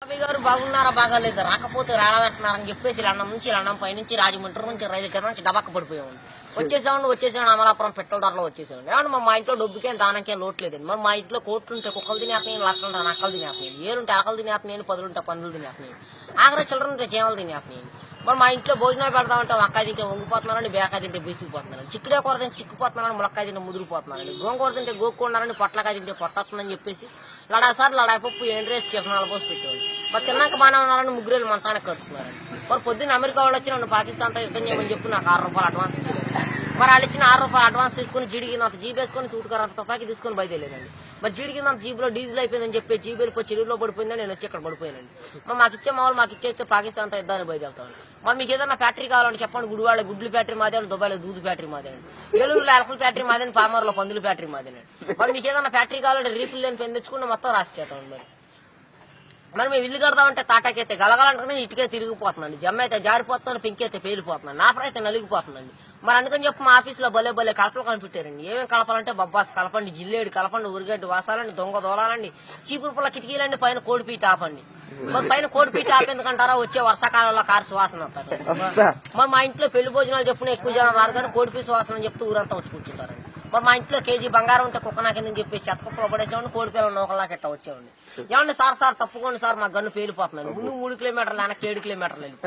గారు బాగున్నారా బాగాలేదు రాకపోతే రాలేదంటున్నారని చెప్పేసి లండం నుంచి లండం పైనుంచి రాజమండ్రి నుంచి రైలు కింద నుంచి డబక్క పడిపోయామండి. వచ్చేసాను అమలాపురం పెట్రోల్ ధరలో వచ్చేసామండి. ఏమన్నా మా ఇంట్లో డబ్బుకేం దానికేం లోటు లేదండి. మరి మా ఇంట్లో కోట్లు ఉంటే కుక్కలు తినేస్తున్నాయి, లక్షలు ఉంటే నక్కలు తినేస్తున్నాయి, ఏలుంటే ఆకలు తినేస్తున్నాయి, పదులుంటే పందులు తినేస్తున్నాయి, ఆఖరి చిల్లర ఉంటే చీమలు తినేస్తున్నాయి. మరి మా ఇంట్లో భోజనాలు పెడతామంటే వంకాయ తింటే వంగిపోతున్నారని, బేకాయ తింటే బీసిపోతున్నారని, చిక్కుడే కూర తింటే చిక్కుపోతున్నారని, ములక్కాయ తింటే ముదిరిపోతున్నారని, గోంగూర తింటే గోక్కున్నారని, పొట్లకాయ తింటే పొట్టొస్తుందని చెప్పేసి లడాసారి లడాపప్పు ఎండ్రేసి కిసనాలు పోసి పెట్టేవాళ్ళు. మరి తిన్నాక బాగానే ఉన్నారని ముగ్గురేళ్ళు మంతానికి కలుసుకున్నారని. మరి పొద్దున్న అమెరికా వాళ్ళు వచ్చి నన్ను పాకిస్తాన్తో యుద్ధం చేయమని చెప్పి నాకు 6 రూపాయలు అడ్వాన్స్ ఇచ్చారు. మరి వాళ్ళు ఇచ్చిన 6 రూపాయలు అడ్వాన్స్ తీసుకుని జీడికినంత జీబ్ వేసుకొని తూటుకారంత తుపాకి తీసుకొని బయలుదేరేదండి. మరి జీడికినంత జీబులో డీజిల్ అయిపోయిందని చెప్పి జీబు వెళ్ళిపోయి చెరువులో పడిపోయిందని నేను వచ్చి ఇక్కడ పడిపోయానండి. మరి మాకు ఇచ్చే మామూలు మాకు ఇచ్చేస్తే పాకిస్తాన్తో యుద్ధాన్ని బయలుదేరుతాను. మరి మీకు ఏదైనా ఫ్యాక్టరీ కావాలని చెప్పండి. గుడివాళ్ళ గుడ్లు ఫ్యాక్టరీ మాదేనండి, దుబాయ్లో దూదు ఫ్యాక్టరీ మాదేనండి, ఏలూరులో ఎలకల ఫ్యాక్టరీ మాదేని, పామర్లో పందుల ఫ్యాక్టరీ మాదేనండి. మరి మీకు ఏదైనా ఫ్యాక్టరీ కావాలంటే రీఫిల్ లేని పెన్ తెచ్చుకుని మొత్తం రాసి చేస్తామండి. మరి మేము ఇల్లు కడదామంటే తాటాకైతే గలగాలంటే ఇటుకే తిరిగిపోతుందండి, జమ్మ అయితే జారిపోతున్నాను, పెంకైతే పేలిపోతున్నాను, నా అయితే నలిగిపోతుందండి. మరి అందుకని చెప్పి మా ఆఫీసులో భలే కలపలు కనిపెట్టారండి. ఏమేమి కలపాలంటే బొబ్బాస్ కలపండి, జిల్లేడు కలపండి, ఉరిగడ్డి వాసాలండి, దొంగ దోలాలండి, చీపురు పుల్ల కిటికీలండి, పైన కోడిపీట ఆపండి. మరి పైన కోడిపీట ఆపేందుకంటారా వచ్చే వర్షాకాలంలో కారు సువాసన వస్తారు. మరి మా ఇంట్లో పెళ్లి భోజనాలు చెప్పుకుని ఎక్కువ జనం రారు కానీ కోడిపీ సువాసన అని చెప్తూ ఊరంతా వచ్చి కూర్చుంటారండి. మరి మా ఇంట్లో కేజీ బంగారం ఉంటే కుక్క నాకిందని చెప్పి చెత్తకుప్పలో పడేసేవాడిని, కోడి పిల్లలు నూకల్లాకి ఎట్లా వచ్చేవాడిని. ఏమండి సార్ తప్పుకోండి సార్, మా గన్ను పేలిపోతున్నాను, ముందు 3 కిలోమీటర్లు వెనక్కి 7 కిలోమీటర్లు వెళ్ళి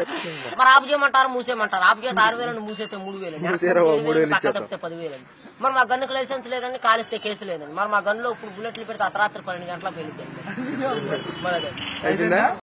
మరి ఆపు చేయమంటారు, మూసేయమంటారు. ఆపు చేస్తే 6,000 మూసేస్తే 3,000 పక్క తప్పితే 10,000. మరి మా గన్నుకు లైసెన్స్ లేదండి, కాలిస్తే కేసు లేదండి. మరి మా గన్నులో ఇప్పుడు బుల్లెట్లు పెడితే అర్ధరాత్రి 12 గంటల పెళ్లిపోయింది.